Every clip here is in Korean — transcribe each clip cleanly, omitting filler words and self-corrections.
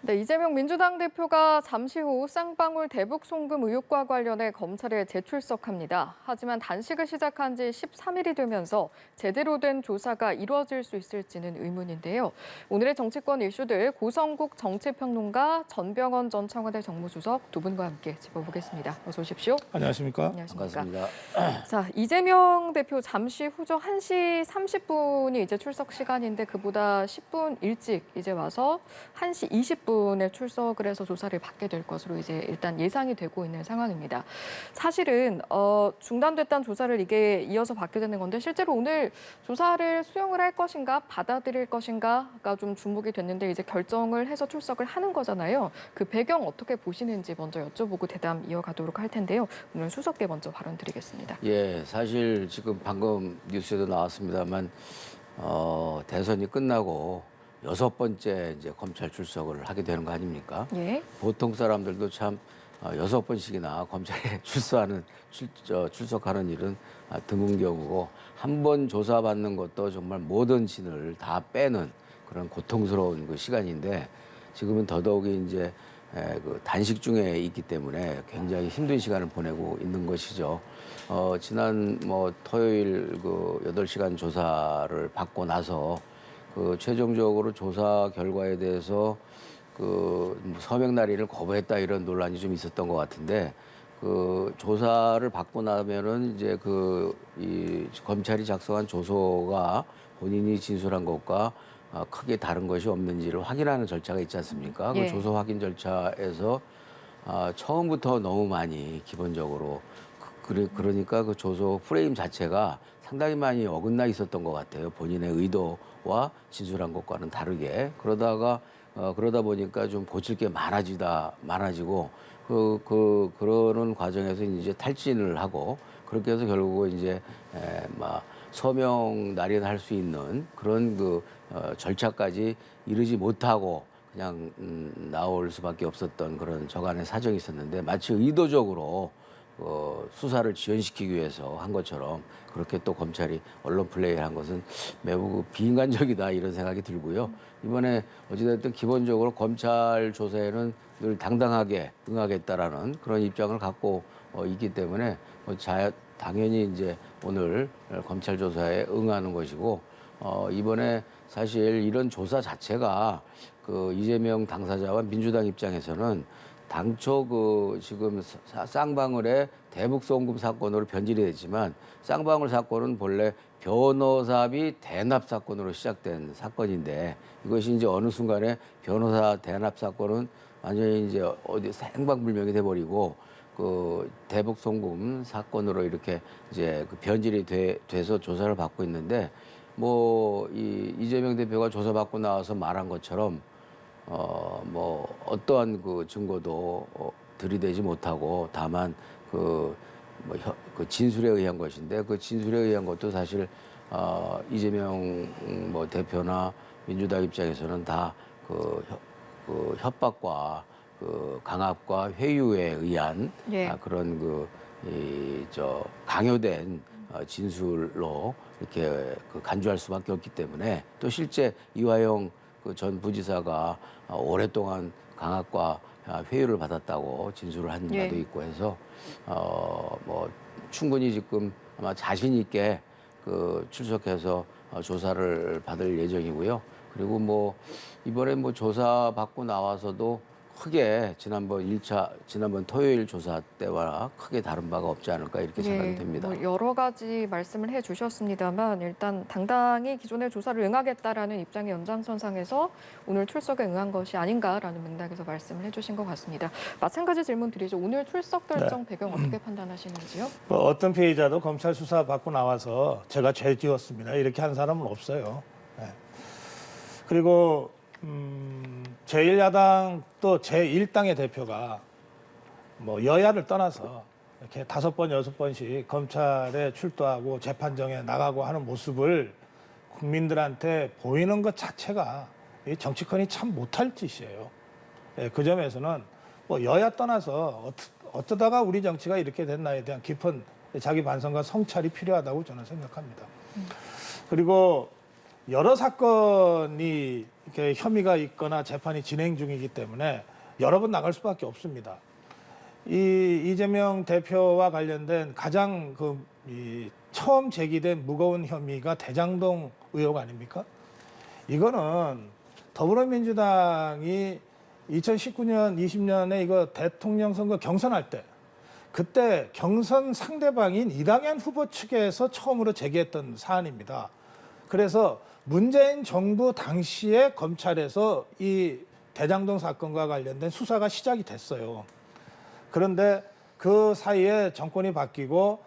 네, 이재명 민주당 대표가 잠시 후 쌍방울 대북 송금 의혹과 관련해 검찰에 재출석합니다. 하지만 단식을 시작한 지 13일이 되면서 제대로 된 조사가 이루어질 수 있을지는 의문인데요. 오늘의 정치권 이슈들 고성국 정치평론가 전병헌 전 청와대 정무수석 두 분과 함께 짚어보겠습니다. 어서 오십시오. 안녕하십니까? 안녕하십니까. 반갑습니다. 자, 이재명 대표 잠시 후죠. 1시 30분이 이제 출석 시간인데 그보다 10분 일찍 이제 와서 1시 20분에 출석을 해서 조사를 받게 될 것으로 이제 일단 예상이 되고 있는 상황입니다. 사실은 중단됐던 조사를 이게 이어서 받게 되는 건데 실제로 오늘 조사를 수용을 할 것인가 받아들일 것인가가 좀 주목이 됐는데 이제 결정을 해서 출석을 하는 거잖아요. 그 배경 어떻게 보시는지 먼저 여쭤보고 대담 이어가도록 할 텐데요. 오늘 수석께 먼저 발언 드리겠습니다. 예, 사실 지금 방금 뉴스에도 나왔습니다만 대선이 끝나고 6번째 이제 검찰 출석을 하게 되는 거 아닙니까? 예. 보통 사람들도 참 6번씩이나 검찰에 출석하는 일은 드문 경우고 한 번 조사받는 것도 정말 모든 진을 다 빼는 그런 고통스러운 그 시간인데 지금은 더더욱이 이제 그 단식 중에 있기 때문에 굉장히 힘든 시간을 보내고 있는 것이죠. 지난 토요일 그 8시간 조사를 받고 나서 그 최종적으로 조사 결과에 대해서 그 서명 날인을 거부했다 이런 논란이 좀 있었던 것 같은데 그 조사를 받고 나면은 이제 이 검찰이 작성한 조서가 본인이 진술한 것과 크게 다른 것이 없는지를 확인하는 절차가 있지 않습니까? 예. 그 조서 확인 절차에서 처음부터 너무 많이 기본적으로 그러니까 그 조서 프레임 자체가 상당히 많이 어긋나 있었던 것 같아요. 본인의 의도와 진술한 것과는 다르게 그러다 보니까 좀 고칠 게 많아지고 그러는 과정에서 이제 탈진을 하고 그렇게 해서 결국은 이제 서명 날인할 수 있는 그런 절차까지 이르지 못하고 그냥 나올 수밖에 없었던 그런 저간의 사정이 있었는데 마치 의도적으로 수사를 지연시키기 위해서 한 것처럼 그렇게 또 검찰이 언론 플레이를 한 것은 매우 비인간적이다 이런 생각이 들고요. 이번에 어찌됐든 기본적으로 검찰 조사에는 늘 당당하게 응하겠다라는 그런 입장을 갖고 있기 때문에 당연히 이제 오늘 검찰 조사에 응하는 것이고 이번에 사실 이런 조사 자체가 그 이재명 당사자와 민주당 입장에서는 당초 지금 쌍방울의 대북 송금 사건으로 변질이 됐지만 쌍방울 사건은 본래 변호사비 대납 사건으로 시작된 사건인데 이것이 이제 어느 순간에 변호사 대납 사건은 완전히 이제 행방불명이 돼버리고 그 대북 송금 사건으로 이렇게 이제 변질이 돼서 조사를 받고 있는데 이재명 대표가 조사받고 나와서 말한 것처럼 어떠한 그 증거도 들이대지 못하고 다만 그 진술에 의한 것인데 그 진술에 의한 것도 사실 이재명 대표나 민주당 입장에서는 다 그 협박과 그 강압과 회유에 의한 예. 그런 강요된 진술로 이렇게 간주할 수밖에 없기 때문에 또 실제 이화영 그 전 부지사가 오랫동안 강압과 회유를 받았다고 진술을 한 바도 있고 해서 충분히 지금 아마 자신 있게 출석해서 조사를 받을 예정이고요. 그리고 이번에 조사 받고 나와서도 크게 지난번 토요일 조사 때와 크게 다른 바가 없지 않을까 이렇게 생각이 됩니다. 여러 가지 말씀을 해주셨습니다만 일단 당당히 기존의 조사를 응하겠다라는 입장의 연장선상에서 오늘 출석에 응한 것이 아닌가라는 맥락에서 말씀을 해주신 것 같습니다. 마찬가지 질문 드리죠. 오늘 출석 결정 배경 어떻게 판단하시는지요? 어떤 피해자도 검찰 수사 받고 나와서 제가 죄 지었습니다. 이렇게 한 사람은 없어요. 네. 그리고 제1야당 또 제1당의 대표가 여야를 떠나서 이렇게 5번, 6번씩 검찰에 출두하고 재판정에 나가고 하는 모습을 국민들한테 보이는 것 자체가 이 정치권이 참 못할 짓이에요. 네, 그 점에서는 여야 떠나서 어쩌다가 우리 정치가 이렇게 됐나에 대한 깊은 자기 반성과 성찰이 필요하다고 저는 생각합니다. 그리고 여러 사건이 이렇게 혐의가 있거나 재판이 진행 중이기 때문에 여러 번 나갈 수밖에 없습니다. 이 이재명 대표와 관련된 가장 처음 제기된 무거운 혐의가 대장동 의혹 아닙니까? 이거는 더불어민주당이 2019년, 20년에 이거 대통령 선거 경선할 때 그때 경선 상대방인 이낙연 후보 측에서 처음으로 제기했던 사안입니다. 그래서 문재인 정부 당시에 검찰에서 이 대장동 사건과 관련된 수사가 시작이 됐어요. 그런데 그 사이에 정권이 바뀌고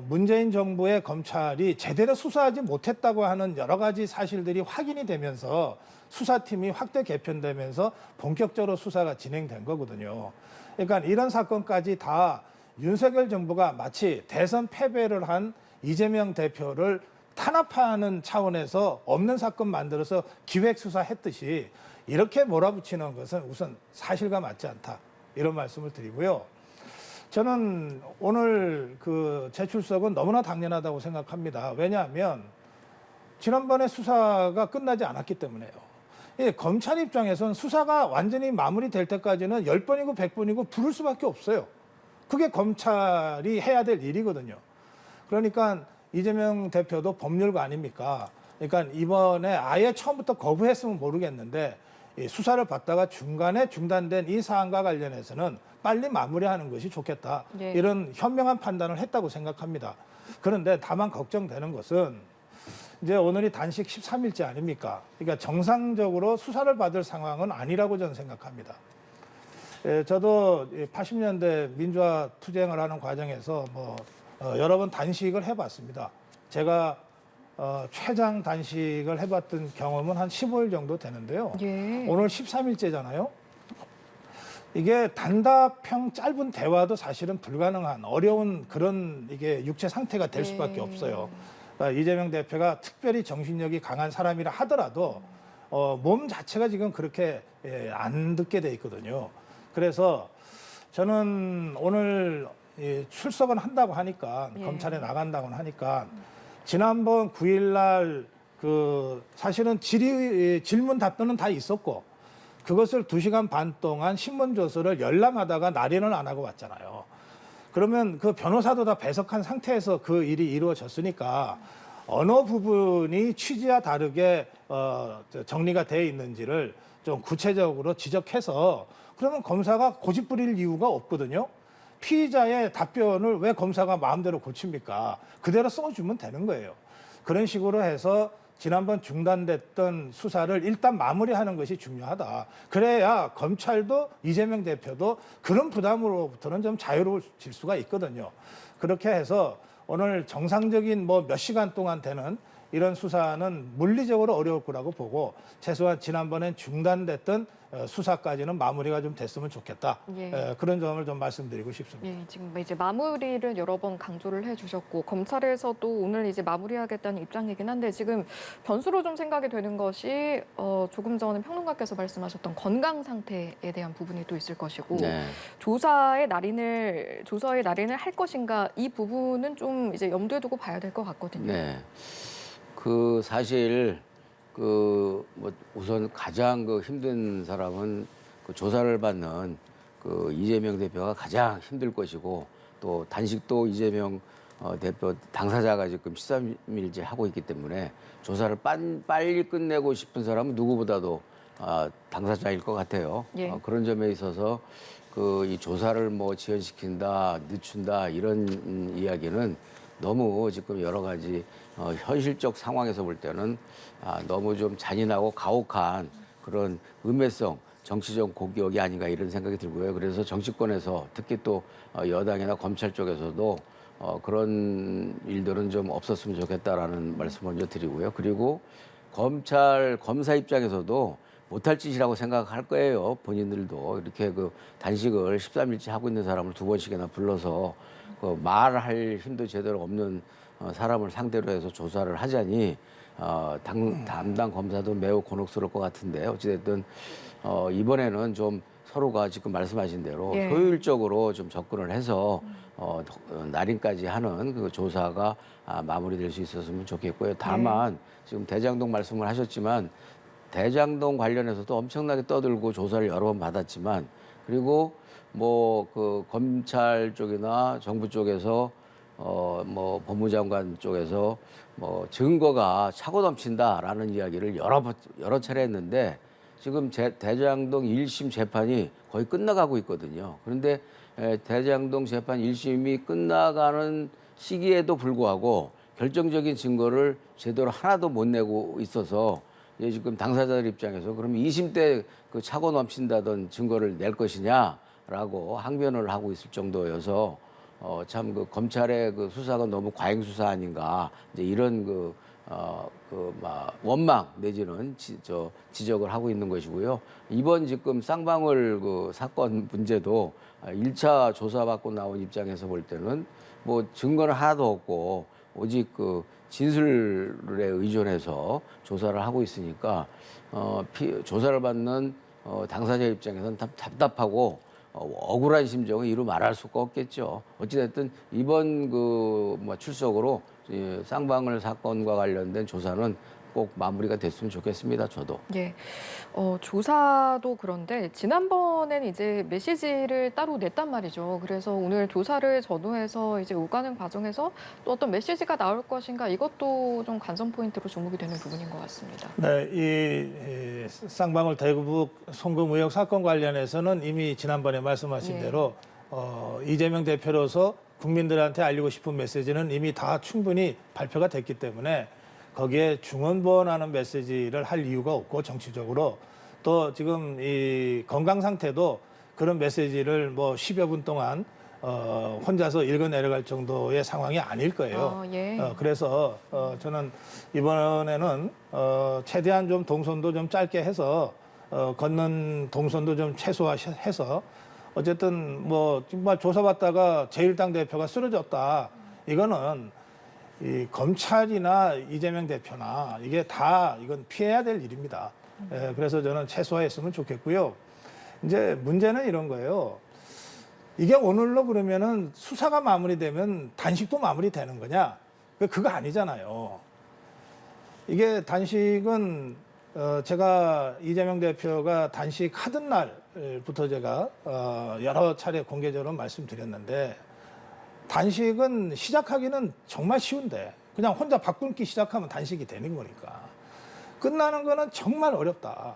문재인 정부의 검찰이 제대로 수사하지 못했다고 하는 여러 가지 사실들이 확인이 되면서 수사팀이 확대 개편되면서 본격적으로 수사가 진행된 거거든요. 그러니까 이런 사건까지 다 윤석열 정부가 마치 대선 패배를 한 이재명 대표를 탄압하는 차원에서 없는 사건 만들어서 기획수사했듯이 이렇게 몰아붙이는 것은 우선 사실과 맞지 않다. 이런 말씀을 드리고요. 저는 오늘 그 재출석은 너무나 당연하다고 생각합니다. 왜냐하면 지난번에 수사가 끝나지 않았기 때문에요. 검찰 입장에서는 수사가 완전히 마무리될 때까지는 10번이고 100번이고 부를 수밖에 없어요. 그게 검찰이 해야 될 일이거든요. 그러니까 이재명 대표도 법률가 아닙니까? 그러니까 이번에 아예 처음부터 거부했으면 모르겠는데 수사를 받다가 중간에 중단된 이 사안과 관련해서는 빨리 마무리하는 것이 좋겠다. 예. 이런 현명한 판단을 했다고 생각합니다. 그런데 다만 걱정되는 것은 이제 오늘이 단식 13일째 아닙니까? 그러니까 정상적으로 수사를 받을 상황은 아니라고 저는 생각합니다. 저도 80년대 민주화 투쟁을 하는 과정에서 여러 번 단식을 해봤습니다. 제가 최장 단식을 해봤던 경험은 한 15일 정도 되는데요. 예. 오늘 13일째잖아요. 이게 단답형 짧은 대화도 사실은 불가능한 어려운 그런 이게 육체 상태가 될 수밖에 없어요. 그러니까 이재명 대표가 특별히 정신력이 강한 사람이라 하더라도 몸 자체가 지금 그렇게 안 듣게 돼 있거든요. 그래서 저는 오늘 출석은 한다고 하니까 검찰에 나간다고 하니까 지난번 9일날 사실은 질문 답변은 다 있었고 그것을 2시간 반 동안 신문조서를 열람하다가 날인을 안 하고 왔잖아요. 그러면 그 변호사도 다 배석한 상태에서 그 일이 이루어졌으니까 어느 부분이 취지와 다르게 정리가 되어 있는지를 좀 구체적으로 지적해서 그러면 검사가 고집 부릴 이유가 없거든요. 피의자의 답변을 왜 검사가 마음대로 고칩니까? 그대로 써주면 되는 거예요. 그런 식으로 해서 지난번 중단됐던 수사를 일단 마무리하는 것이 중요하다. 그래야 검찰도 이재명 대표도 그런 부담으로부터는 좀 자유로워질 수가 있거든요. 그렇게 해서 오늘 정상적인 몇 시간 동안 되는 이런 수사는 물리적으로 어려울 거라고 보고 최소한 지난번엔 중단됐던 수사까지는 마무리가 좀 됐으면 좋겠다. 예. 그런 점을 좀 말씀드리고 싶습니다. 예, 지금 이제 마무리를 여러 번 강조를 해주셨고 검찰에서도 오늘 이제 마무리하겠다는 입장이긴 한데 지금 변수로 좀 생각이 되는 것이 조금 전에 평론가께서 말씀하셨던 건강 상태에 대한 부분이 또 있을 것이고 네. 조서의 날인을 할 것인가 이 부분은 좀 이제 염두에 두고 봐야 될 것 같거든요. 네. 사실 우선 가장 힘든 사람은 조사를 받는 이재명 대표가 가장 힘들 것이고 또 단식도 이재명 대표 당사자가 지금 13일째 하고 있기 때문에 조사를 빨리 끝내고 싶은 사람은 누구보다도 당사자일 것 같아요. 예. 그런 점에 있어서 이 조사를 지연시킨다, 늦춘다 이런 이야기는 너무 지금 여러 가지 현실적 상황에서 볼 때는 너무 좀 잔인하고 가혹한 그런 음해성, 정치적 공격이 아닌가 이런 생각이 들고요. 그래서 정치권에서 특히 또 여당이나 검찰 쪽에서도 그런 일들은 좀 없었으면 좋겠다라는 말씀 먼저 드리고요. 그리고 검사 입장에서도 못할 짓이라고 생각할 거예요. 본인들도 이렇게 단식을 13일째 하고 있는 사람을 2번씩이나 불러서 말할 힘도 제대로 없는 사람을 상대로 해서 조사를 하자니 담당 검사도 매우 곤혹스러울 것 같은데 어찌됐든 이번에는 좀 서로가 지금 말씀하신 대로 예. 효율적으로 좀 접근을 해서 날인까지 하는 그 조사가 마무리될 수 있었으면 좋겠고요. 다만 지금 대장동 말씀을 하셨지만 대장동 관련해서도 엄청나게 떠들고 조사를 여러 번 받았지만 그리고 뭐 그 검찰 쪽이나 정부 쪽에서 뭐 법무장관 쪽에서 뭐 증거가 차고 넘친다라는 이야기를 여러 차례 했는데 지금 대장동 1심 재판이 거의 끝나가고 있거든요. 그런데 대장동 재판 1심이 끝나가는 시기에도 불구하고 결정적인 증거를 제대로 하나도 못 내고 있어서 이제 지금 당사자들 입장에서 그럼 2심 때 그 차고 넘친다던 증거를 낼 것이냐라고 항변을 하고 있을 정도여서 참 그 검찰의 그 수사가 너무 과잉 수사 아닌가 이제 이런 원망 내지는 지적을 하고 있는 것이고요. 이번 지금 쌍방울 그 사건 문제도 1차 조사받고 나온 입장에서 볼 때는 뭐 증거는 하나도 없고 오직 그 진술에 의존해서 조사를 하고 있으니까 조사를 받는 당사자 입장에서는 답답하고 억울한 심정은 이루 말할 수가 없겠죠. 어찌됐든 이번 출석으로 쌍방울 사건과 관련된 조사는 꼭 마무리가 됐으면 좋겠습니다. 저도. 예. 조사도 그런데 지난번에는 이제 메시지를 따로 냈단 말이죠. 그래서 오늘 조사를 전후해서 이제 오가는 과정에서 또 어떤 메시지가 나올 것인가 이것도 좀 관전 포인트로 주목이 되는 부분인 것 같습니다. 네, 이 쌍방울 대구북 송금 의혹 사건 관련해서는 이미 지난번에 말씀하신 예. 대로 이재명 대표로서 국민들한테 알리고 싶은 메시지는 이미 다 충분히 발표가 됐기 때문에 거기에 중언부언하는 메시지를 할 이유가 없고 정치적으로 또 지금 이 건강 상태도 그런 메시지를 뭐 10여 분 동안 혼자서 읽어내려갈 정도의 상황이 아닐 거예요. 예. 그래서 저는 이번에는 최대한 좀 동선도 좀 짧게 해서 걷는 동선도 좀 최소화해서 어쨌든 뭐 정말 조사받다가 제1당 대표가 쓰러졌다. 이거는 이 검찰이나 이재명 대표나 이게 다 이건 피해야 될 일입니다. 그래서 저는 최소화했으면 좋겠고요. 이제 문제는 이런 거예요. 이게 오늘로 그러면은 수사가 마무리되면 단식도 마무리되는 거냐? 그거 아니잖아요. 이게 단식은 제가 이재명 대표가 단식 하던 날부터 제가 여러 차례 공개적으로 말씀드렸는데 단식은 시작하기는 정말 쉬운데 그냥 혼자 밥 굶기 시작하면 단식이 되는 거니까 끝나는 거는 정말 어렵다.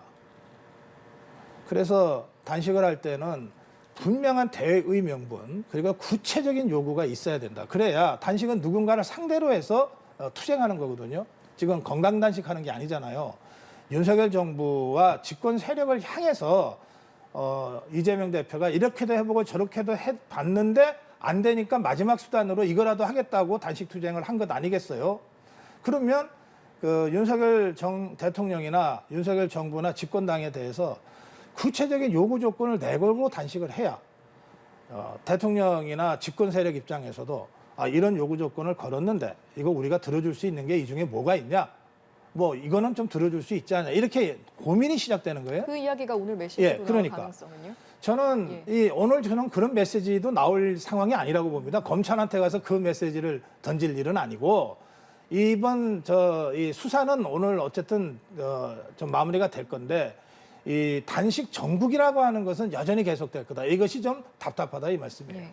그래서 단식을 할 때는 분명한 대의 명분 그리고 구체적인 요구가 있어야 된다. 그래야 단식은 누군가를 상대로 해서 투쟁하는 거거든요. 지금 건강 단식하는 게 아니잖아요. 윤석열 정부와 집권 세력을 향해서 이재명 대표가 이렇게도 해보고 저렇게도 해봤는데 안 되니까 마지막 수단으로 이거라도 하겠다고 단식 투쟁을 한 것 아니겠어요? 그러면 그 윤석열 대통령이나 윤석열 정부나 집권당에 대해서 구체적인 요구 조건을 내걸고 단식을 해야 대통령이나 집권 세력 입장에서도 이런 요구 조건을 걸었는데 이거 우리가 들어줄 수 있는 게 이 중에 뭐가 있냐? 뭐 이거는 좀 들어줄 수 있지 않냐? 이렇게 고민이 시작되는 거예요. 그 이야기가 오늘 메시지로 그러니까. 나올 가능성은요? 저는 오늘 저는 그런 메시지도 나올 상황이 아니라고 봅니다. 검찰한테 가서 그 메시지를 던질 일은 아니고 이번 이 수사는 오늘 어쨌든 좀 마무리가 될 건데 이 단식 정국이라고 하는 것은 여전히 계속될 거다. 이것이 좀 답답하다 이 말씀이에요. 예.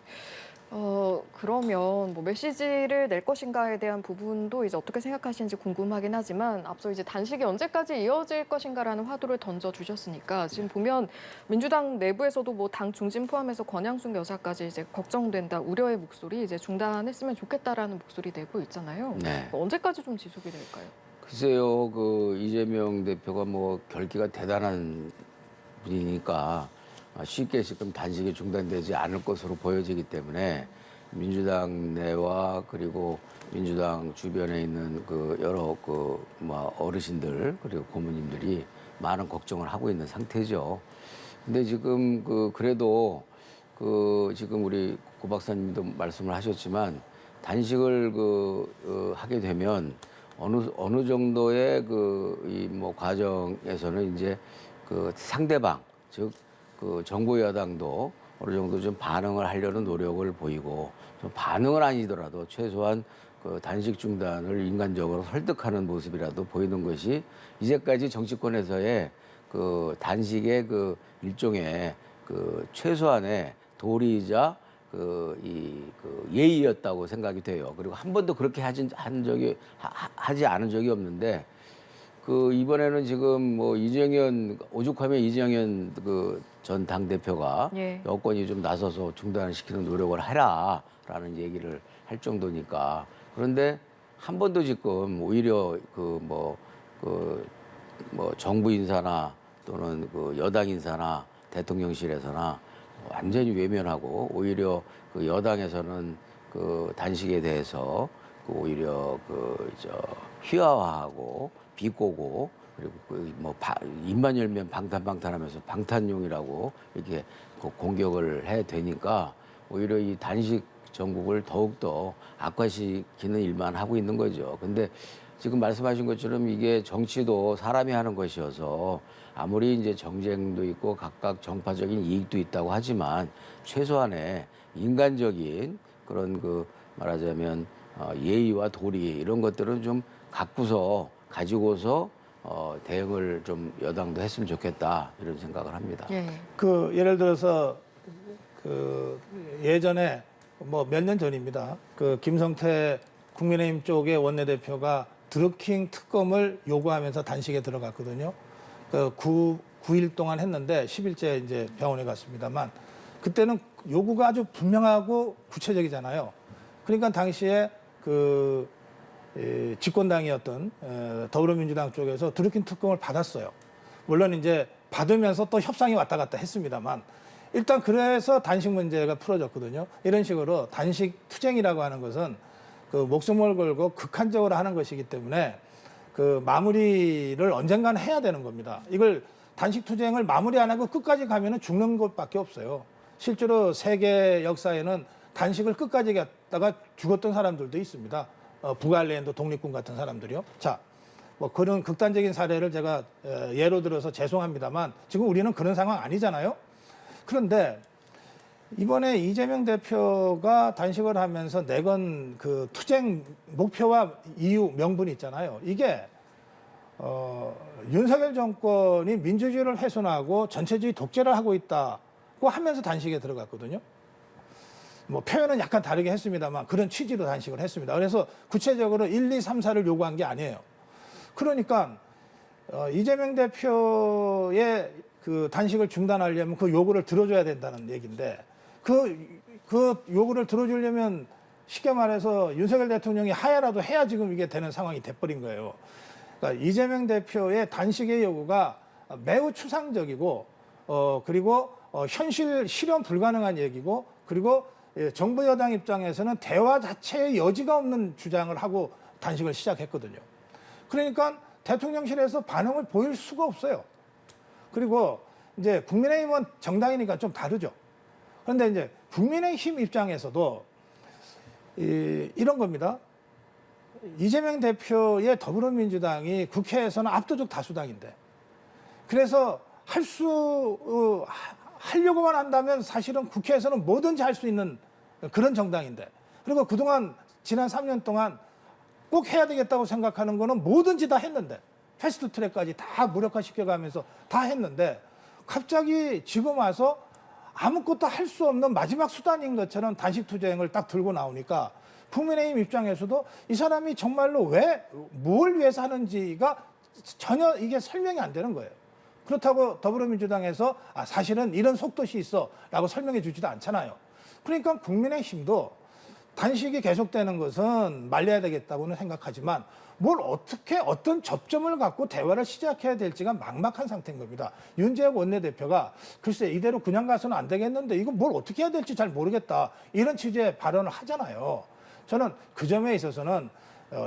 그러면 뭐 메시지를 낼 것인가에 대한 부분도 이제 어떻게 생각하시는지 궁금하긴 하지만 앞서 이제 단식이 언제까지 이어질 것인가라는 화두를 던져주셨으니까 지금 보면 민주당 내부에서도 뭐 당 중진 포함해서 권양숙 여사까지 이제 걱정된다, 우려의 목소리 이제 중단했으면 좋겠다라는 목소리 내고 있잖아요. 네. 언제까지 좀 지속이 될까요? 글쎄요, 그 이재명 대표가 뭐 결기가 대단한 분이니까 쉽게 지금 단식이 중단되지 않을 것으로 보여지기 때문에 민주당 내와 그리고 민주당 주변에 있는 그 여러 어르신들 그리고 고모님들이 많은 걱정을 하고 있는 상태죠. 근데 지금 그래도 지금 우리 고 박사님도 말씀을 하셨지만 단식을 하게 되면 어느 정도의 과정에서는 이제 상대방 즉 그 정부 여당도 어느 정도 좀 반응을 하려는 노력을 보이고 좀 반응은 아니더라도 최소한 그 단식 중단을 인간적으로 설득하는 모습이라도 보이는 것이 이제까지 정치권에서의 그 단식의 그 일종의 그 최소한의 도리이자 그 예의였다고 생각이 돼요. 그리고 한 번도 그렇게 하지 않은 적이 없는데 그 이번에는 지금 뭐 이정현 오죽하면 이정현 그 전 당대표가 예. 여권이 좀 나서서 중단을 시키는 노력을 해라라는 얘기를 할 정도니까 그런데 한 번도 지금 오히려 뭐 정부 인사나 또는 그 여당 인사나 대통령실에서나 완전히 외면하고 오히려 그 여당에서는 그 단식에 대해서 그 오히려 휘하화하고 비꼬고 그리고 뭐 입만 열면 방탄하면서 방탄용이라고 이렇게 그 공격을 해 되니까 오히려 이 단식 정국을 더욱더 악화시키는 일만 하고 있는 거죠. 근데 지금 말씀하신 것처럼 이게 정치도 사람이 하는 것이어서 아무리 이제 정쟁도 있고 각각 정파적인 이익도 있다고 하지만 최소한의 인간적인 그런 그 말하자면 예의와 도리 이런 것들은 좀 가지고서 대응을 좀 여당도 했으면 좋겠다 이런 생각을 합니다. 예. 그 예를 들어서 그 예전에 뭐 몇 년 전입니다. 그 김성태 국민의힘 쪽의 원내대표가 드루킹 특검을 요구하면서 단식에 들어갔거든요. 그 9일 동안 했는데 10일째 이제 병원에 갔습니다만 그때는 요구가 아주 분명하고 구체적이잖아요. 그러니까 당시에 그 집권당이었던 더불어민주당 쪽에서 드루킹 특검을 받았어요. 물론 이제 받으면서 또 협상이 왔다 갔다 했습니다만 일단 그래서 단식 문제가 풀어졌거든요. 이런 식으로 단식 투쟁이라고 하는 것은 그 목숨을 걸고 극한적으로 하는 것이기 때문에 그 마무리를 언젠가는 해야 되는 겁니다. 이걸 단식 투쟁을 마무리 안 하고 끝까지 가면은 죽는 것밖에 없어요. 실제로 세계 역사에는 단식을 끝까지 갔다가 죽었던 사람들도 있습니다. 북아일랜드 독립군 같은 사람들이요. 자, 뭐 그런 극단적인 사례를 제가 예로 들어서 죄송합니다만 지금 우리는 그런 상황 아니잖아요. 그런데 이번에 이재명 대표가 단식을 하면서 내건 그 투쟁 목표와 이유 명분이 있잖아요. 이게 윤석열 정권이 민주주의를 훼손하고 전체주의 독재를 하고 있다고 하면서 단식에 들어갔거든요. 뭐 표현은 약간 다르게 했습니다만 그런 취지로 단식을 했습니다. 그래서 구체적으로 1, 2, 3, 4를 요구한 게 아니에요. 그러니까 이재명 대표의 그 단식을 중단하려면 그 요구를 들어줘야 된다는 얘기인데 그 요구를 들어주려면 쉽게 말해서 윤석열 대통령이 하야라도 해야 지금 이게 되는 상황이 돼버린 거예요. 그러니까 이재명 대표의 단식의 요구가 매우 추상적이고 그리고 현실 실현 불가능한 얘기고 그리고 정부 여당 입장에서는 대화 자체의 여지가 없는 주장을 하고 단식을 시작했거든요. 그러니까 대통령실에서 반응을 보일 수가 없어요. 그리고 이제 국민의힘은 정당이니까 좀 다르죠. 그런데 이제 국민의힘 입장에서도 이런 겁니다. 이재명 대표의 더불어민주당이 국회에서는 압도적 다수당인데 그래서 하려고만 한다면 사실은 국회에서는 뭐든지 할 수 있는 그런 정당인데 그리고 그동안 지난 3년 동안 꼭 해야 되겠다고 생각하는 거는 뭐든지 다 했는데 패스트 트랙까지 다 무력화시켜가면서 다 했는데 갑자기 지금 와서 아무것도 할 수 없는 마지막 수단인 것처럼 단식 투쟁을 딱 들고 나오니까 국민의힘 입장에서도 이 사람이 정말로 뭘 위해서 하는지가 전혀 이게 설명이 안 되는 거예요. 그렇다고 더불어민주당에서 사실은 이런 속도시 있어 라고 설명해 주지도 않잖아요. 그러니까 국민의힘도 단식이 계속되는 것은 말려야 되겠다고는 생각하지만 뭘 어떻게 어떤 접점을 갖고 대화를 시작해야 될지가 막막한 상태인 겁니다. 윤재욱 원내대표가 글쎄 이대로 그냥 가서는 안 되겠는데 이거 뭘 어떻게 해야 될지 잘 모르겠다 이런 취지의 발언을 하잖아요. 저는 그 점에 있어서는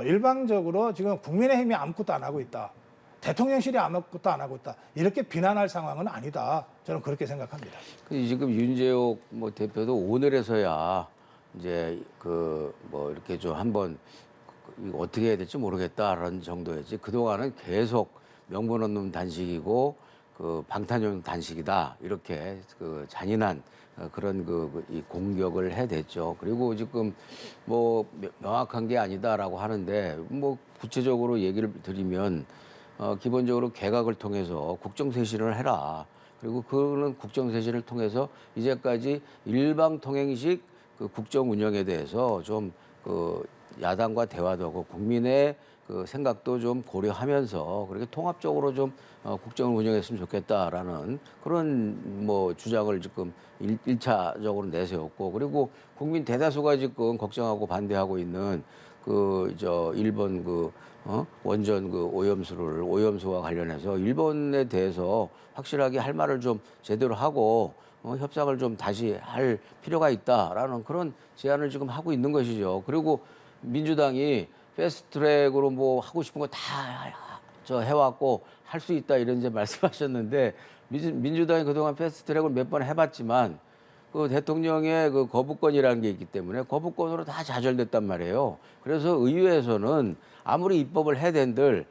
일방적으로 지금 국민의힘이 아무것도 안 하고 있다. 대통령실이 아무것도 안 하고 있다. 이렇게 비난할 상황은 아니다. 저는 그렇게 생각합니다. 지금 윤재욱 뭐 대표도 오늘에서야 이제 뭐 이렇게 좀 한번 이거 어떻게 해야 될지 모르겠다라는 정도였지. 그동안은 계속 명분 없는 단식이고 그 방탄용 단식이다 이렇게 그 잔인한 그런 이 공격을 해댔죠. 그리고 지금 뭐 명확한 게 아니다라고 하는데 뭐 구체적으로 얘기를 드리면 기본적으로 개각을 통해서 국정쇄신을 해라. 그리고 그는 국정쇄신을 통해서 이제까지 일방 통행식 그 국정 운영에 대해서 좀 그 야당과 대화도 하고 국민의 그 생각도 좀 고려하면서 그렇게 통합적으로 좀 국정을 운영했으면 좋겠다라는 그런 뭐 주장을 지금 일차적으로 내세웠고, 그리고 국민 대다수가 지금 걱정하고 반대하고 있는 일본 원전 오염수와 관련해서 일본에 대해서 확실하게 할 말을 좀 제대로 하고 협상을 좀 다시 할 필요가 있다라는 그런 제안을 지금 하고 있는 것이죠. 그리고 민주당이 패스트트랙으로 뭐 하고 싶은 거 다 해왔고 할 수 있다 이런 이제 말씀하셨는데, 민주당이 그동안 패스트트랙을 몇 번 해봤지만 그 대통령의 그 거부권이라는 게 있기 때문에 거부권으로 다 좌절됐단 말이에요. 그래서 의회에서는 아무리 입법을 해댄들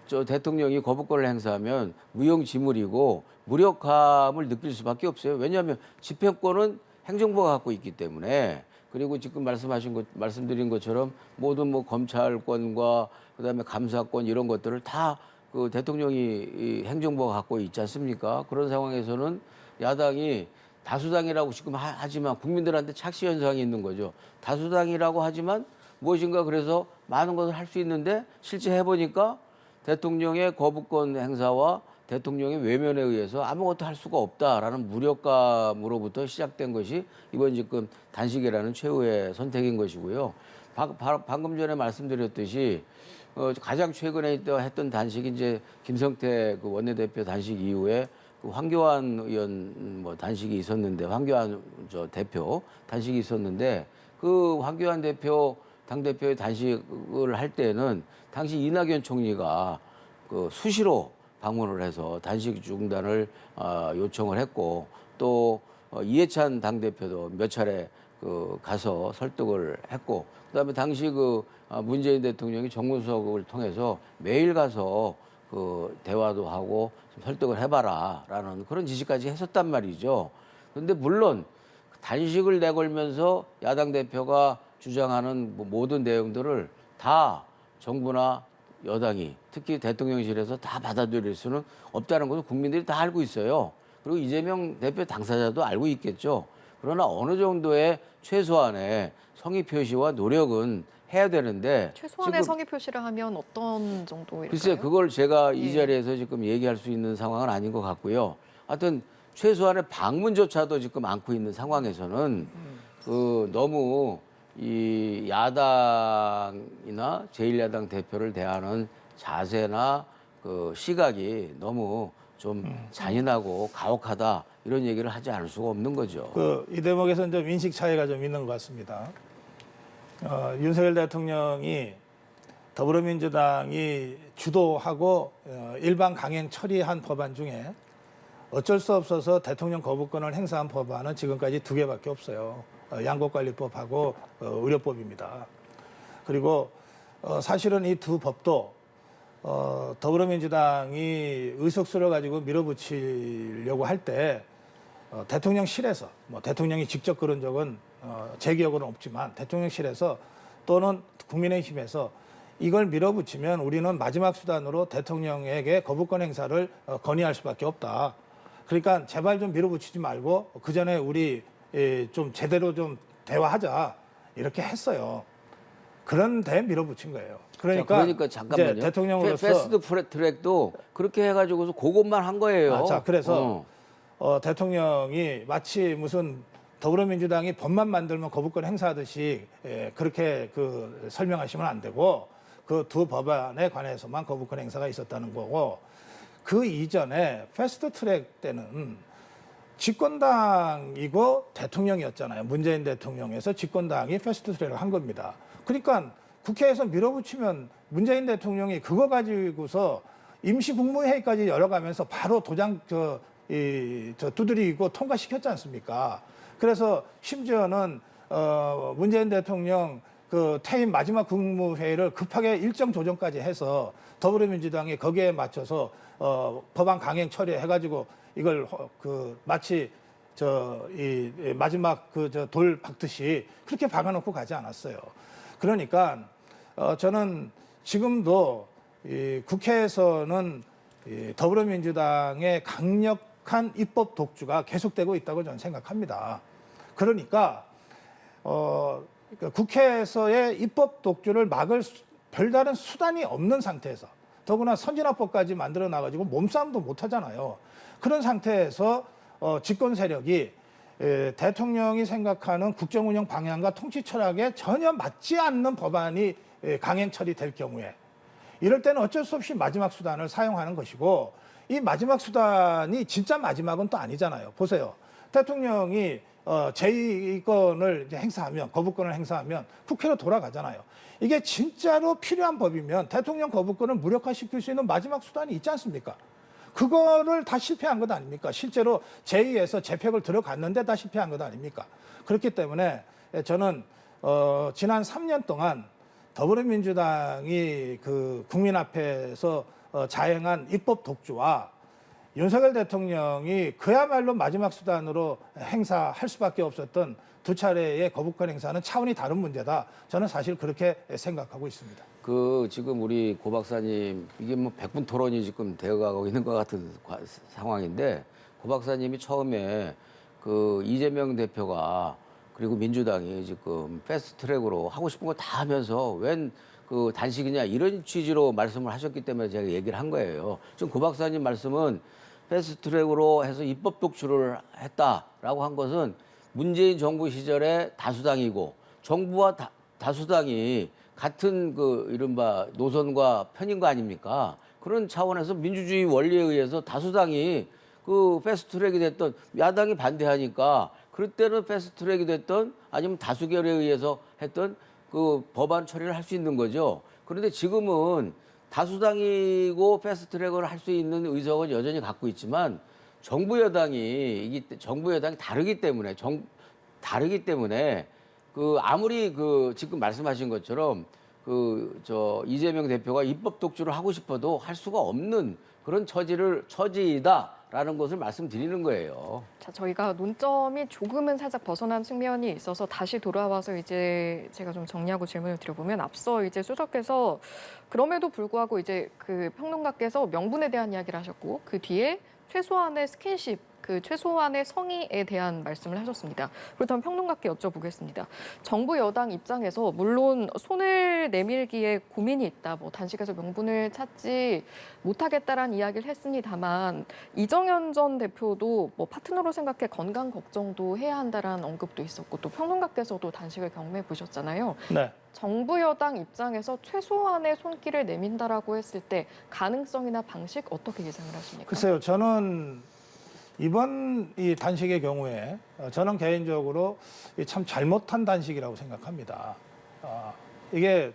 대통령이 거부권을 행사하면 무용지물이고 무력감을 느낄 수밖에 없어요. 왜냐하면 집행권은 행정부가 갖고 있기 때문에. 그리고 지금 말씀드린 것처럼 모든 뭐 검찰권과 그다음에 감사권 이런 것들을 다 그 대통령이 이 행정부가 갖고 있지 않습니까? 그런 상황에서는 야당이 다수당이라고 지금 하지만 국민들한테 착시 현상이 있는 거죠. 다수당이라고 하지만 무엇인가 그래서 많은 것을 할 수 있는데 실제 해보니까 대통령의 거부권 행사와 대통령의 외면에 의해서 아무것도 할 수가 없다라는 무력감으로부터 시작된 것이 이번 지금 단식이라는 최후의 선택인 것이고요. 방금 전에 말씀드렸듯이 가장 최근에 했던 단식이 이제 김성태 그 원내대표 단식 이후에 그 황교안 의원 뭐 단식이 있었는데, 황교안 대표 단식이 있었는데, 그 황교안 당대표의 단식을 할 때는 당시 이낙연 총리가 그 수시로 방문을 해서 단식 중단을 요청을 했고, 또 이해찬 당대표도 몇 차례 가서 설득을 했고, 그다음에 당시 문재인 대통령이 정무수석을 통해서 매일 가서 대화도 하고 좀 설득을 해봐라라는 그런 지시까지 했었단 말이죠. 그런데 물론 단식을 내걸면서 야당 대표가 주장하는 모든 내용들을 다 정부나 여당이, 특히 대통령실에서 다 받아들일 수는 없다는 것을 국민들이 다 알고 있어요. 그리고 이재명 대표 당사자도 알고 있겠죠. 그러나 어느 정도의 최소한의 성의 표시와 노력은 해야 되는데, 최소한의 성의 표시를 하면 어떤 정도일까요? 글쎄 그걸 제가 이 자리에서 지금 얘기할 수 있는 상황은 아닌 것 같고요. 하여튼 최소한의 방문조차도 지금 않고 있는 상황에서는 너무 이 야당이나 제1야당 대표를 대하는 자세나 시각이 너무 좀 잔인하고 가혹하다 이런 얘기를 하지 않을 수가 없는 거죠. 이 대목에서는 좀 인식 차이가 좀 있는 것 같습니다. 윤석열 대통령이 더불어민주당이 주도하고 일반 강행 처리한 법안 중에 어쩔 수 없어서 대통령 거부권을 행사한 법안은 지금까지 2개밖에 없어요. 양곡관리법하고 의료법입니다. 그리고 사실은 이 두 법도 더불어민주당이 의석수를 가지고 밀어붙이려고 할 때 대통령실에서, 대통령이 직접 그런 적은 제 기억으로는 없지만 대통령실에서 또는 국민의힘에서 이걸 밀어붙이면 우리는 마지막 수단으로 대통령에게 거부권 행사를 건의할 수밖에 없다. 그러니까 제발 좀 밀어붙이지 말고 그 전에 우리 좀 제대로 좀 대화하자 이렇게 했어요. 그런데 밀어붙인 거예요. 그러니까 잠깐만요. 이제 대통령으로서 패스트 트랙도 그렇게 해가지고서 그것만 한 거예요. 자, 그래서 대통령이 마치 무슨 더불어민주당이 법만 만들면 거부권 행사하듯이 그렇게 설명하시면 안 되고 그 두 법안에 관해서만 거부권 행사가 있었다는 거고, 그 이전에 패스트 트랙 때는 집권당이고 대통령이었잖아요. 문재인 대통령에서 집권당이 패스트 트랙을 한 겁니다. 그러니까 국회에서 밀어붙이면 문재인 대통령이 그거 가지고서 임시국무회의까지 열어가면서 바로 도장 두드리고 통과시켰지 않습니까? 그래서 심지어는 문재인 대통령 퇴임 마지막 국무회의를 급하게 일정 조정까지 해서 더불어민주당이 거기에 맞춰서 법안 강행 처리해가지고 이걸 마치 이 마지막 돌 박듯이 그렇게 박아놓고 가지 않았어요. 그러니까 저는 지금도 이 국회에서는 이 더불어민주당의 강력한 입법 독주가 계속되고 있다고 저는 생각합니다. 그러니까 국회에서의 입법 독주를 막을 별다른 수단이 없는 상태에서 더구나 선진화법까지 만들어 놔가지고 몸싸움도 못 하잖아요. 그런 상태에서 집권 세력이 대통령이 생각하는 국정운영 방향과 통치 철학에 전혀 맞지 않는 법안이 강행 처리될 경우에 이럴 때는 어쩔 수 없이 마지막 수단을 사용하는 것이고 이 마지막 수단이 진짜 마지막은 또 아니잖아요. 보세요. 대통령이 제2권을 행사하면 거부권을 행사하면 국회로 돌아가잖아요. 이게 진짜로 필요한 법이면 대통령 거부권을 무력화시킬 수 있는 마지막 수단이 있지 않습니까? 그거를 다 실패한 것 아닙니까? 실제로 제2에서 재표를 들어갔는데 다 실패한 것 아닙니까? 그렇기 때문에 저는 지난 3년 동안 더불어민주당이 국민 앞에서 자행한 입법 독주와 윤석열 대통령이 그야말로 마지막 수단으로 행사할 수밖에 없었던 두 차례의 거부권 행사는 차원이 다른 문제다. 저는 사실 그렇게 생각하고 있습니다. 지금 우리 고 박사님 이게 뭐 100분 토론이 지금 되어가고 있는 것 같은 상황인데 고 박사님이 처음에 이재명 대표가 그리고 민주당이 지금 패스트트랙으로 하고 싶은 거 다 하면서 웬 단식이냐 이런 취지로 말씀을 하셨기 때문에 제가 얘기를 한 거예요. 지금 고 박사님 말씀은 패스트트랙으로 해서 입법 독주를 했다라고 한 것은 문재인 정부 시절에 다수당이고 정부와 다수당이 같은 이른바 노선과 편인 거 아닙니까? 그런 차원에서 민주주의 원리에 의해서 다수당이 패스트트랙이 됐던 야당이 반대하니까 그럴 때는 패스트트랙이 됐던 아니면 다수결에 의해서 했던 법안 처리를 할 수 있는 거죠. 그런데 지금은 다수당이고 패스트트랙을 할 수 있는 의석은 여전히 갖고 있지만 정부 여당이 다르기 때문에 아무리 지금 말씀하신 것처럼 이재명 대표가 입법 독주를 하고 싶어도 할 수가 없는 그런 처지이다라는 것을 말씀드리는 거예요. 자, 저희가 논점이 조금은 살짝 벗어난 측면이 있어서 다시 돌아와서 이제 제가 좀 정리하고 질문을 드려보면 앞서 이제 수석께서 그럼에도 불구하고 이제 평론가께서 명분에 대한 이야기를 하셨고 그 뒤에 최소한의 스킨십, 최소한의 성의에 대한 말씀을 하셨습니다. 그렇다면 평론가께 여쭤보겠습니다. 정부 여당 입장에서 물론 손을 내밀기에 고민이 있다, 단식에서 명분을 찾지 못하겠다라는 이야기를 했습니다만 이정현 전 대표도 파트너로 생각해 건강 걱정도 해야 한다라는 언급도 있었고 또 평론가께서도 단식을 경험해 보셨잖아요. 네. 정부 여당 입장에서 최소한의 손길을 내민다라고 했을 때 가능성이나 방식 어떻게 예상을 하십니까? 글쎄요, 저는 이번 이 단식의 경우에 저는 개인적으로 참 잘못한 단식이라고 생각합니다. 이게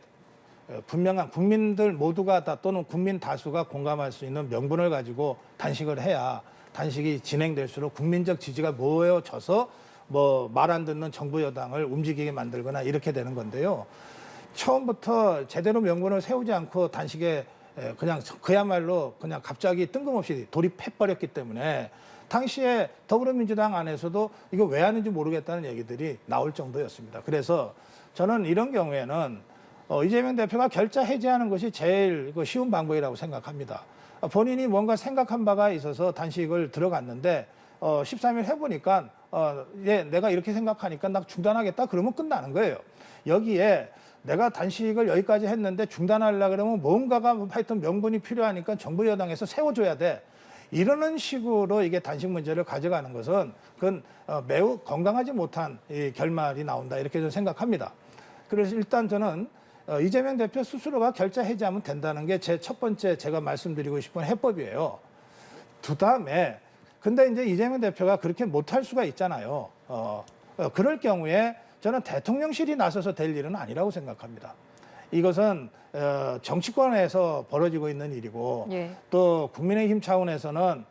분명한 국민들 모두가 또는 국민 다수가 공감할 수 있는 명분을 가지고 단식을 해야 단식이 진행될수록 국민적 지지가 모여져서 말 안 듣는 정부 여당을 움직이게 만들거나 이렇게 되는 건데요. 처음부터 제대로 명분을 세우지 않고 단식에 그야말로 갑자기 뜬금없이 돌입해버렸기 때문에 당시에 더불어민주당 안에서도 이거 왜 하는지 모르겠다는 얘기들이 나올 정도였습니다. 그래서 저는 이런 경우에는 이재명 대표가 결자 해지하는 것이 제일 쉬운 방법이라고 생각합니다. 본인이 뭔가 생각한 바가 있어서 단식을 들어갔는데 13일 해보니까 내가 이렇게 생각하니까 나 중단하겠다 그러면 끝나는 거예요. 여기에 내가 단식을 여기까지 했는데 중단하려고 그러면 뭔가가 하여튼 명분이 필요하니까 정부 여당에서 세워줘야 돼. 이러는 식으로 이게 단식 문제를 가져가는 것은 그건 매우 건강하지 못한 이 결말이 나온다 이렇게 저는 생각합니다. 그래서 일단 저는 이재명 대표 스스로가 결자 해지하면 된다는 게 제 첫 번째 제가 말씀드리고 싶은 해법이에요. 두 다음에 근데 이제 이재명 대표가 그렇게 못할 수가 있잖아요. 그럴 경우에 저는 대통령실이 나서서 될 일은 아니라고 생각합니다. 이것은 정치권에서 벌어지고 있는 일이고 예. 또 국민의힘 차원에서는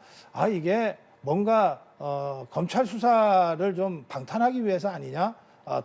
이게 뭔가 검찰 수사를 좀 방탄하기 위해서 아니냐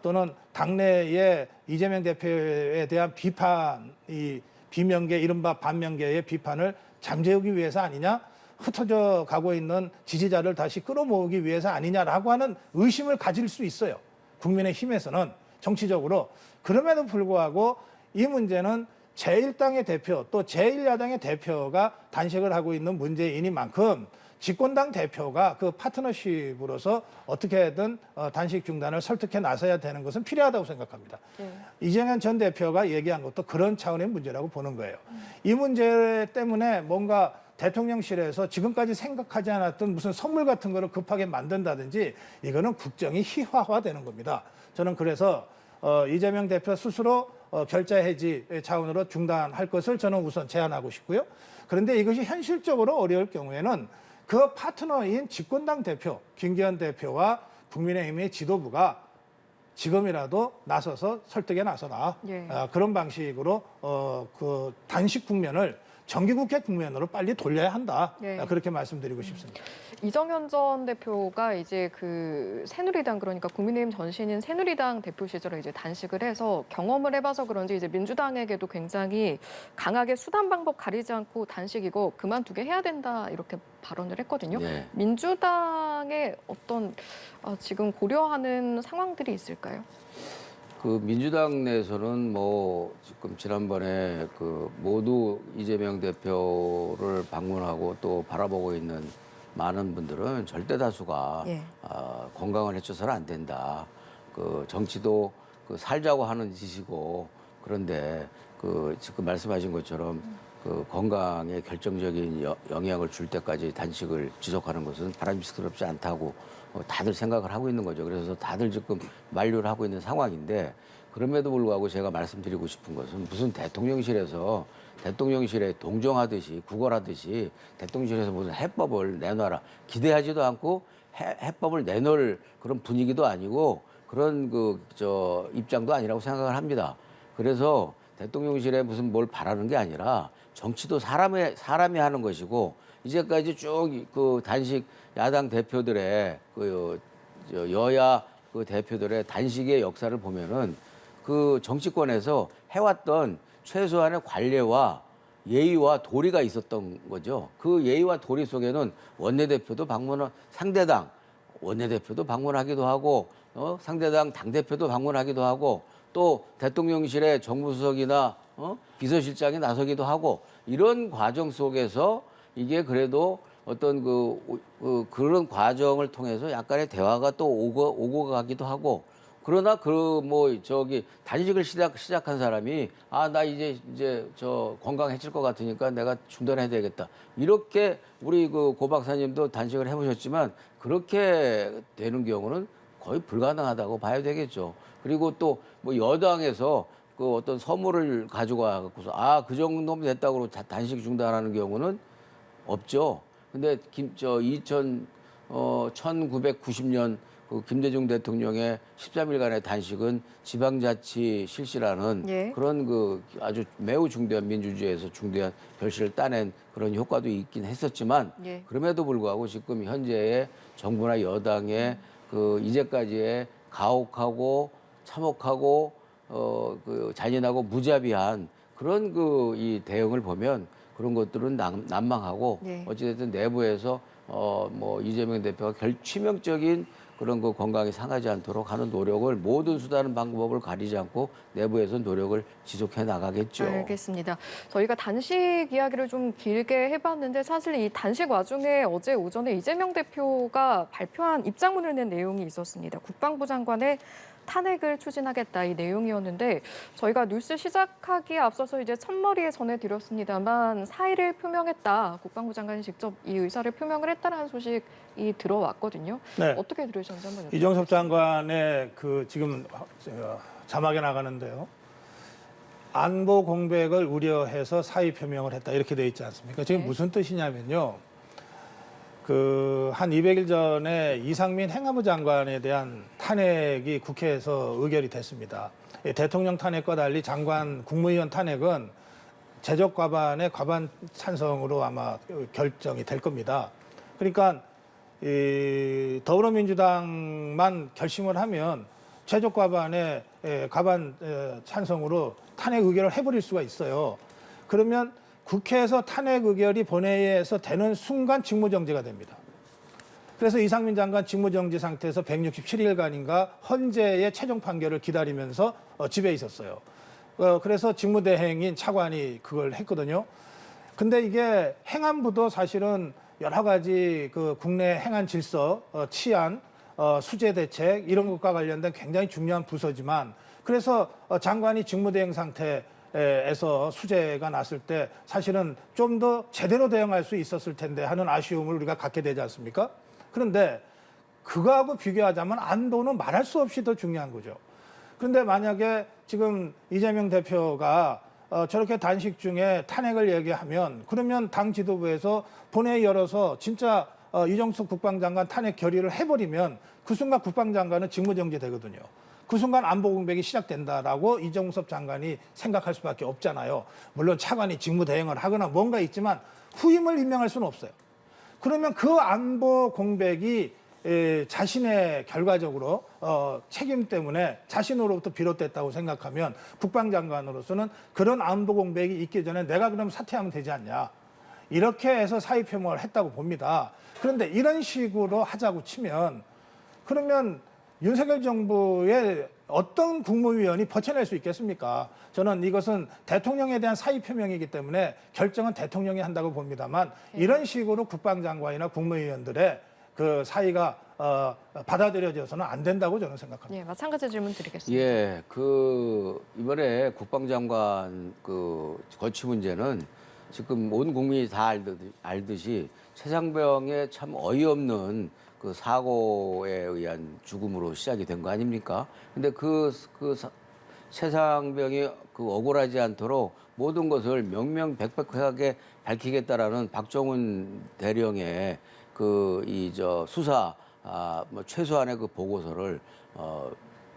또는 당내에 이재명 대표에 대한 비판, 이 비명계 이른바 반명계의 비판을 잠재우기 위해서 아니냐, 흩어져 가고 있는 지지자를 다시 끌어모으기 위해서 아니냐라고 하는 의심을 가질 수 있어요. 국민의힘에서는 정치적으로. 그럼에도 불구하고 이 문제는 제1당의 대표 또 제1야당의 대표가 단식을 하고 있는 문제이니만큼 집권당 대표가 그 파트너십으로서 어떻게든 단식 중단을 설득해 나서야 되는 것은 필요하다고 생각합니다. 이정현 전 대표가 얘기한 것도 그런 차원의 문제라고 보는 거예요. 이 문제 때문에 뭔가 대통령실에서 지금까지 생각하지 않았던 무슨 선물 같은 거를 급하게 만든다든지 이거는 국정이 희화화되는 겁니다. 저는 그래서 이재명 대표 스스로 결자 해지 차원으로 중단할 것을 저는 우선 제안하고 싶고요. 그런데 이것이 현실적으로 어려울 경우에는 그 파트너인 집권당 대표, 김기현 대표와 국민의힘의 지도부가 지금이라도 나서서 설득에 나서라. 예. 그런 방식으로 그 단식 국면을 정기국회 국면으로 빨리 돌려야 한다. 예. 그렇게 말씀드리고 싶습니다. 이정현 전 대표가 이제 그 새누리당, 그러니까 국민의힘 전신인 새누리당 대표 시절에 이제 단식을 해서 경험을 해봐서 그런지 이제 민주당에게도 굉장히 강하게 수단 방법 가리지 않고 단식 이거 그만두게 해야 된다 이렇게 발언을 했거든요. 네. 민주당의 어떤 지금 고려하는 상황들이 있을까요? 그 민주당 내에서는 뭐 지금 지난번에 그 모두 이재명 대표를 방문하고 또 바라보고 있는 많은 분들은 절대 다수가 예. 건강을 해쳐서는 안 된다. 그 정치도 그 살자고 하는 짓이고 그런데 그 지금 말씀하신 것처럼 그 건강에 결정적인 영향을 줄 때까지 단식을 지속하는 것은 바람직스럽지 않다고 다들 생각을 하고 있는 거죠. 그래서 다들 지금 만류를 하고 있는 상황인데 그럼에도 불구하고 제가 말씀드리고 싶은 것은 무슨 대통령실에 동정하듯이 구걸하듯이 대통령실에서 무슨 해법을 내놔라 기대하지도 않고 해법을 내놓을 그런 분위기도 아니고 그런 입장도 아니라고 생각을 합니다. 그래서 대통령실에 무슨 뭘 바라는 게 아니라 정치도 사람이 하는 것이고 이제까지 쭉 그 단식 야당 대표들의 여야 그 대표들의 단식의 역사를 보면은 그 정치권에서 해왔던 최소한의 관례와 예의와 도리가 있었던 거죠. 그 예의와 도리 속에는 원내대표도 상대당 원내대표도 방문하기도 하고 상대당 당대표도 방문하기도 하고 또 대통령실의 정무수석이나 비서실장이 나서기도 하고 이런 과정 속에서 이게 그래도 어떤 그런 과정을 통해서 약간의 대화가 또 오고 가기도 하고 그러나 단식을 시작한 사람이 나 이제 저 건강해질 것 같으니까 내가 중단해야 되겠다. 이렇게 우리 고 박사님도 단식을 해보셨지만 그렇게 되는 경우는 거의 불가능하다고 봐야 되겠죠. 그리고 또 여당에서 그 어떤 선물을 가지고 와갖고서 그 정도면 됐다고 단식 중단하는 경우는 없죠. 근데 1990년 그 김대중 대통령의 13일간의 단식은 지방자치 실시라는 예. 그런 아주 매우 중대한 민주주의에서 중대한 결실을 따낸 그런 효과도 있긴 했었지만 예. 그럼에도 불구하고 지금 현재의 정부나 여당의 이제까지의 가혹하고 참혹하고 잔인하고 무자비한 그런 이 대응을 보면 그런 것들은 난망하고 예. 어찌됐든 내부에서 이재명 대표가 치명적인 그런 건강이 상하지 않도록 하는 노력을 모든 수단은 방법을 가리지 않고 내부에서 노력을 지속해 나가겠죠. 알겠습니다. 저희가 단식 이야기를 좀 길게 해봤는데 사실 이 단식 와중에 어제 오전에 이재명 대표가 발표한 입장문을 낸 내용이 있었습니다. 국방부 장관의 탄핵을 추진하겠다 이 내용이었는데 저희가 뉴스 시작하기에 앞서서 이제 첫머리에 전해드렸습니다만 사의를 표명했다. 국방부 장관이 직접 이 의사를 표명을 했다라는 소식이 들어왔거든요. 네. 어떻게 들으셨는지 한번 여쭤볼게요. 이종섭 장관의 지금 자막에 나가는데요. 안보 공백을 우려해서 사의 표명을 했다 이렇게 돼 있지 않습니까? 지금 네. 무슨 뜻이냐면요. 한 200일 전에 이상민 행안부 장관에 대한 탄핵이 국회에서 의결이 됐습니다. 대통령 탄핵과 달리 장관 국무위원 탄핵은 제적 과반의 과반 찬성으로 아마 결정이 될 겁니다. 그러니까 더불어민주당만 결심을 하면 최적 과반의 과반 찬성으로 탄핵 의결을 해버릴 수가 있어요. 그러면 국회에서 탄핵 의결이 본회의에서 되는 순간 직무정지가 됩니다. 그래서 이상민 장관 직무정지 상태에서 167일간인가 헌재의 최종 판결을 기다리면서 집에 있었어요. 그래서 직무대행인 차관이 그걸 했거든요. 근데 이게 행안부도 사실은 여러 가지 그 국내 행안 질서, 치안, 수재 대책 이런 것과 관련된 굉장히 중요한 부서지만 그래서 장관이 직무대행 상태에서 수재가 났을 때 사실은 좀 더 제대로 대응할 수 있었을 텐데 하는 아쉬움을 우리가 갖게 되지 않습니까? 그런데 그거하고 비교하자면 안보는 말할 수 없이 더 중요한 거죠. 그런데 만약에 지금 이재명 대표가 저렇게 단식 중에 탄핵을 얘기하면 그러면 당 지도부에서 본회의 열어서 진짜 이정숙 국방장관 탄핵 결의를 해버리면 그 순간 국방장관은 직무정지 되거든요. 그 순간 안보 공백이 시작된다라고 이정섭 장관이 생각할 수밖에 없잖아요. 물론 차관이 직무 대행을 하거나 뭔가 있지만 후임을 임명할 수는 없어요. 그러면 그 안보 공백이 자신의 결과적으로 책임 때문에 자신으로부터 비롯됐다고 생각하면 국방장관으로서는 그런 안보 공백이 있기 전에 내가 그럼 사퇴하면 되지 않냐. 이렇게 해서 사의 표명을 했다고 봅니다. 그런데 이런 식으로 하자고 치면 그러면 윤석열 정부의 어떤 국무위원이 버텨낼 수 있겠습니까? 저는 이것은 대통령에 대한 사의 표명이기 때문에 결정은 대통령이 한다고 봅니다만 이런 식으로 국방장관이나 국무위원들의 그 사의가 받아들여져서는 안 된다고 저는 생각합니다. 예, 마찬가지 질문 드리겠습니다. 예, 이번에 국방장관 거취 문제는 지금 온 국민이 다 알듯이 최상병의 참 어이없는 그 사고에 의한 죽음으로 시작이 된 거 아닙니까? 근데 최상병이 억울하지 않도록 모든 것을 명명백백하게 밝히겠다라는 박정훈 대령의 수사 최소한의 그 보고서를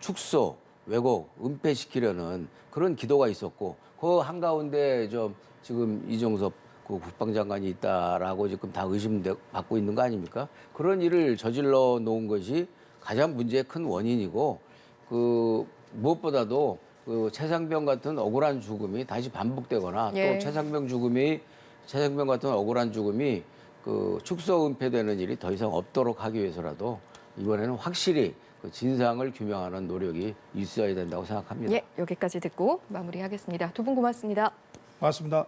축소, 왜곡, 은폐시키려는 그런 기도가 있었고 그 한가운데 지금 이종섭 국방장관이 있다라고 지금 다 의심받고 있는 거 아닙니까? 그런 일을 저질러 놓은 것이 가장 문제의 큰 원인이고 무엇보다도 최상병 같은 억울한 죽음이 다시 반복되거나 예. 또 최상병 같은 억울한 죽음이 축소 은폐되는 일이 더 이상 없도록 하기 위해서라도 이번에는 확실히 진상을 규명하는 노력이 있어야 된다고 생각합니다. 예, 여기까지 듣고 마무리하겠습니다. 두 분 고맙습니다. 맞습니다.